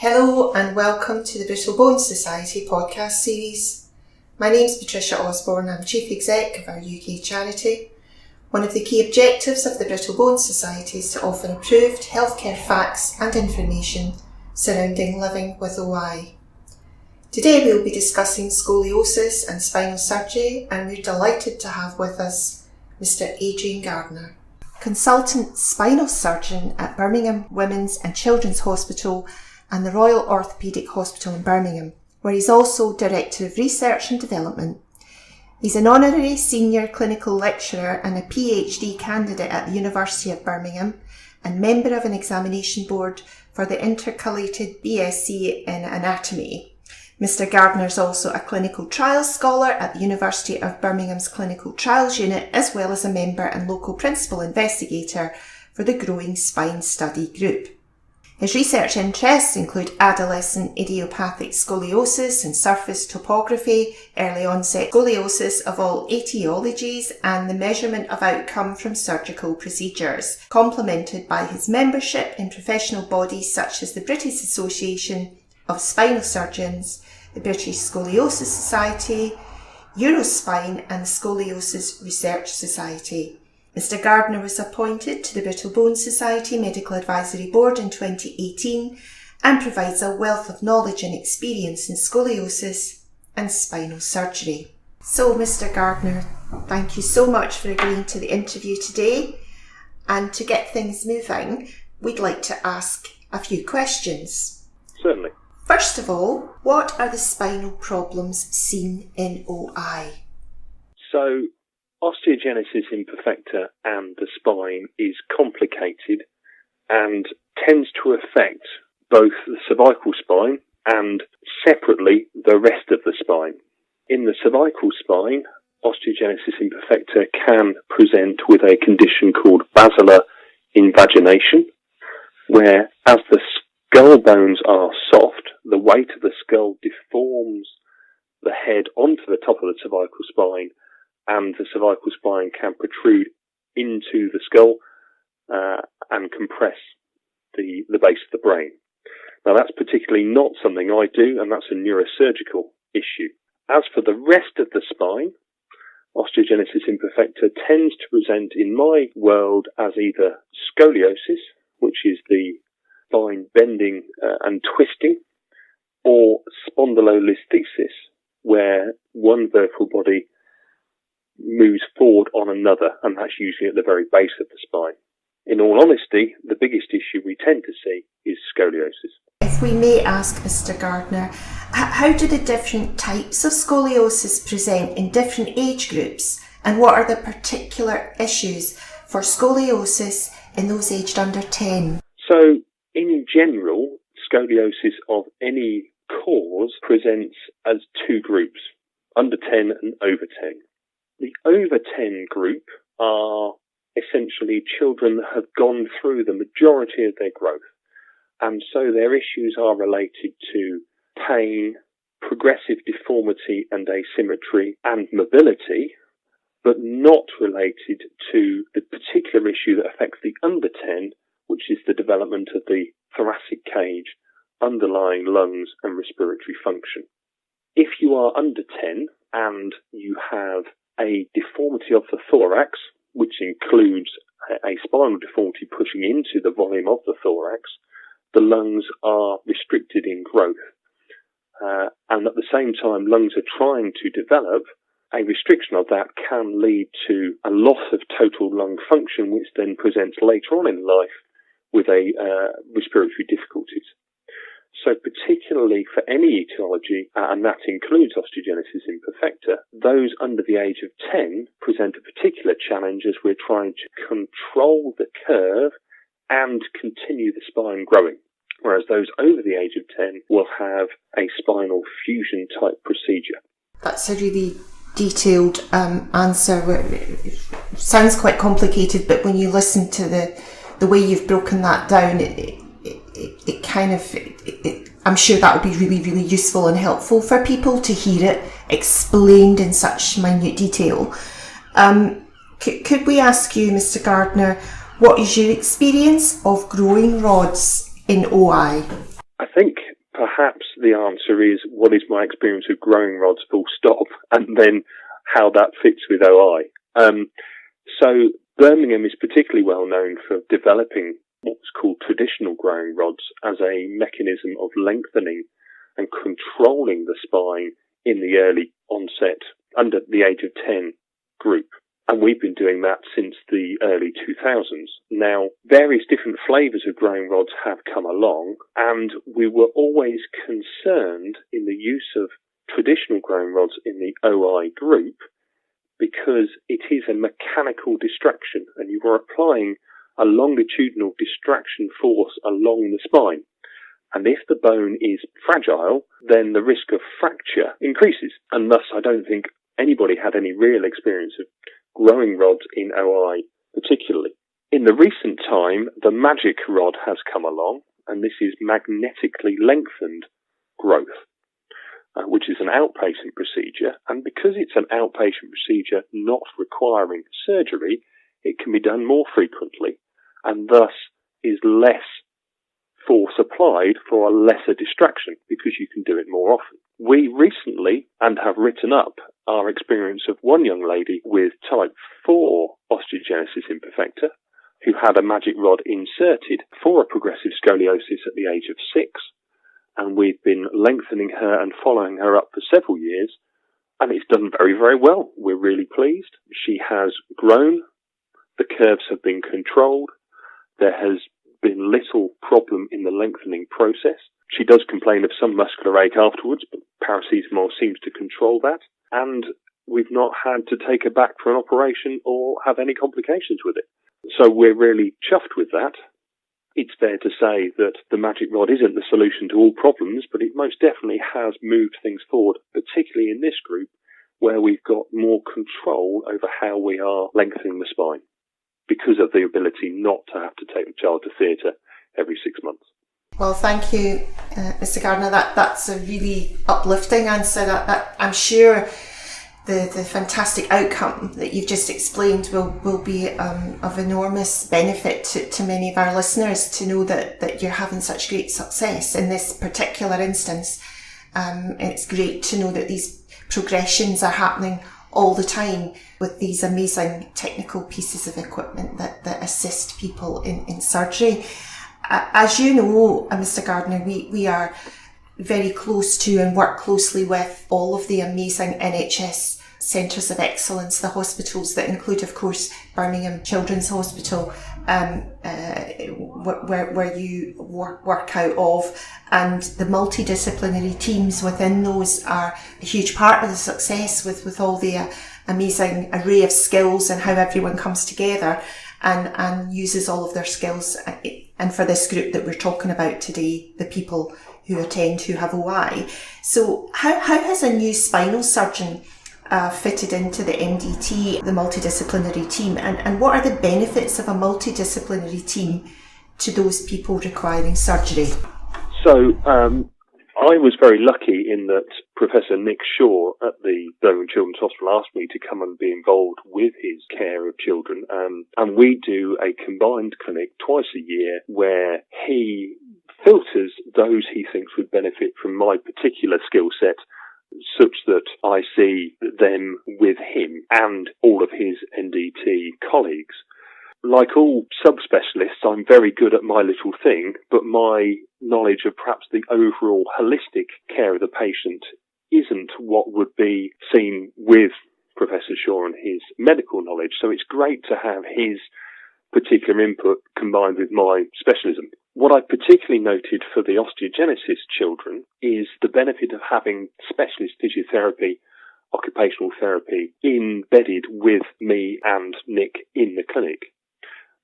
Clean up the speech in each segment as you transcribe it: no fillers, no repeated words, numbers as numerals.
Hello and welcome to the Brittle Bones Society podcast series. My name is Patricia Osborne. I'm Chief Exec of our UK charity. One of the key objectives of the Brittle Bones Society is to offer approved healthcare facts and information surrounding living with OI. Today we'll be discussing scoliosis and spinal surgery, and we're delighted to have with us Mr. Adrian Gardner, consultant spinal surgeon at Birmingham Women's and Children's Hospital and the Royal Orthopaedic Hospital in Birmingham, where he's also Director of Research and Development. He's an honorary senior clinical lecturer and a PhD candidate at the University of Birmingham and member of an examination board for the intercalated BSc in Anatomy. Mr. Gardner is also a clinical trials scholar at the University of Birmingham's Clinical Trials Unit, as well as a member and local principal investigator for the Growing Spine Study Group. His research interests include adolescent idiopathic scoliosis and surface topography, early onset scoliosis of all etiologies, and the measurement of outcome from surgical procedures, complemented by his membership in professional bodies such as the British Association of Spinal Surgeons, the British Scoliosis Society, Eurospine, and the Scoliosis Research Society. Mr. Gardner was appointed to the Brittle Bones Society Medical Advisory Board in 2018 and provides a wealth of knowledge and experience in scoliosis and spinal surgery. So, Mr. Gardner, thank you so much for agreeing to the interview today. And to get things moving, we'd like to ask a few questions. Certainly. First of all, what are the spinal problems seen in OI? So, osteogenesis imperfecta and the spine is complicated and tends to affect both the cervical spine and separately the rest of the spine. In the cervical spine, osteogenesis imperfecta can present with a condition called basilar invagination, where as the skull bones are soft, the weight of the skull deforms the head onto the top of the cervical spine, and the cervical spine can protrude into the skull and compress the base of the brain. Now, that's particularly not something I do, and that's a neurosurgical issue. As for the rest of the spine, osteogenesis imperfecta tends to present in my world as either scoliosis, which is the spine bending and twisting, or spondylolisthesis, where one vertebral body moves forward on another, and that's usually at the very base of the spine. In all honesty, the biggest issue we tend to see is scoliosis. If we may ask, Mr. Gardner, how do the different types of scoliosis present in different age groups, and what are the particular issues for scoliosis in those aged under 10? So, in general, scoliosis of any cause presents as two groups, under 10 and over 10. The over 10 group are essentially children that have gone through the majority of their growth, and so their issues are related to pain, progressive deformity and asymmetry, and mobility, but not related to the particular issue that affects the under 10, which is the development of the thoracic cage, underlying lungs and respiratory function. If you are under 10 and you have a deformity of the thorax, which includes a spinal deformity pushing into the volume of the thorax, the lungs are restricted in growth. And at the same time, lungs are trying to develop. A restriction of that can lead to a loss of total lung function, which then presents later on in life with respiratory difficulties. So particularly for any etiology, and that includes osteogenesis imperfecta, those under the age of 10 present a particular challenge as we're trying to control the curve and continue the spine growing. Whereas those over the age of 10 will have a spinal fusion type procedure. That's a really detailed answer. It sounds quite complicated, but when you listen to the way you've broken that down, I'm sure that would be really, really useful and helpful for people to hear it explained in such minute detail. Could we ask you, Mr. Gardner, what is your experience of growing rods in OI? I think perhaps the answer is, what is my experience of growing rods full stop, and then how that fits with OI. So Birmingham is particularly well known for developing what's called traditional growing rods as a mechanism of lengthening and controlling the spine in the early onset, under the age of 10 group. And we've been doing that since the early 2000s. Now, various different flavours of growing rods have come along, and we were always concerned in the use of traditional growing rods in the OI group because it is a mechanical distraction, and you are applying a longitudinal distraction force along the spine. And if the bone is fragile, then the risk of fracture increases. And thus, I don't think anybody had any real experience of growing rods in OI particularly. In the recent time, the Magic rod has come along, and this is magnetically lengthened growth, which is an outpatient procedure. And because it's an outpatient procedure not requiring surgery, it can be done more frequently and thus is less force applied for a lesser distraction because you can do it more often. We recently, and have written up, our experience of one young lady with type 4 osteogenesis imperfecta who had a Magic rod inserted for a progressive scoliosis at the age of 6. And we've been lengthening her and following her up for several years, and it's done very, very well. We're really pleased. She has grown. The curves have been controlled. There has been little problem in the lengthening process. She does complain of some muscular ache afterwards, but paracetamol seems to control that. And we've not had to take her back for an operation or have any complications with it. So we're really chuffed with that. It's fair to say that the Magic rod isn't the solution to all problems, but it most definitely has moved things forward, particularly in this group, where we've got more control over how we are lengthening the spine, because of the ability not to have to take the child to theatre every 6 months. Well, thank you, Mr. Gardner. That's a really uplifting answer. That I'm sure the fantastic outcome that you've just explained will be of enormous benefit to many of our listeners to know that you're having such great success in this particular instance. It's great to know that these progressions are happening all the time with these amazing technical pieces of equipment that assist people in surgery. As you know, Mr. Gardner, we are very close to and work closely with all of the amazing NHS centres of excellence, the hospitals that include, of course, Birmingham Children's Hospital, where you work out of, and the multidisciplinary teams within those are a huge part of the success with all the amazing array of skills and how everyone comes together and uses all of their skills. And for this group that we're talking about today, the people who attend who have OI. So how has a new spinal surgeon fitted into the MDT, the multidisciplinary team, and what are the benefits of a multidisciplinary team to those people requiring surgery? So I was very lucky in that Professor Nick Shaw at the Birmingham Children's Hospital asked me to come and be involved with his care of children, and we do a combined clinic twice a year where he filters those he thinks would benefit from my particular skill set, such that I see them with him and all of his NDT colleagues. Like all subspecialists, I'm very good at my little thing, but my knowledge of perhaps the overall holistic care of the patient isn't what would be seen with Professor Shaw and his medical knowledge. So it's great to have his particular input combined with my specialism. What I particularly noted for the osteogenesis children is the benefit of having specialist physiotherapy, occupational therapy embedded with me and Nick in the clinic.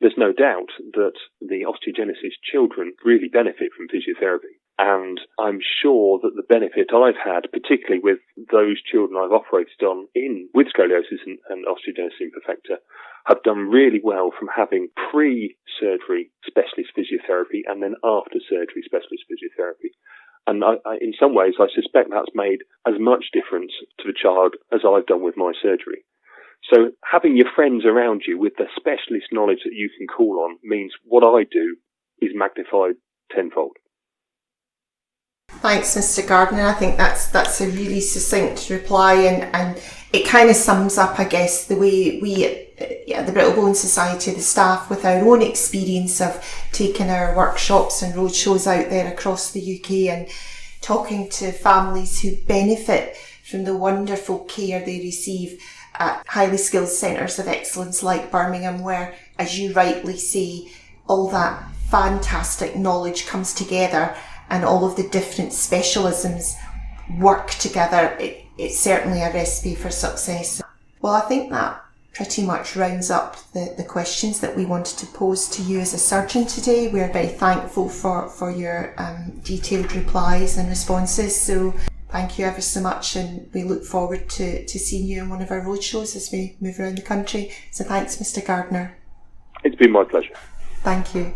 There's no doubt that the osteogenesis children really benefit from physiotherapy. And I'm sure that the benefit I've had, particularly with those children I've operated on with scoliosis and osteogenesis imperfecta, have done really well from having pre-surgery specialist physiotherapy and then after-surgery specialist physiotherapy. And in some ways, I suspect that's made as much difference to the child as I've done with my surgery. So having your friends around you with the specialist knowledge that you can call on means what I do is magnified tenfold. Thanks, Mr. Gardner. I think that's a really succinct reply, and it kind of sums up, I guess, the way we at the Brittlebone Society, the staff, with our own experience of taking our workshops and roadshows out there across the UK and talking to families who benefit from the wonderful care they receive at highly skilled centres of excellence like Birmingham, where, as you rightly say, all that fantastic knowledge comes together and all of the different specialisms work together. It's certainly a recipe for success. Well, I think that pretty much rounds up the questions that we wanted to pose to you as a surgeon today. We're very thankful for your detailed replies and responses. So thank you ever so much, and we look forward to seeing you in one of our roadshows as we move around the country. So thanks, Mr. Gardner. It's been my pleasure. Thank you.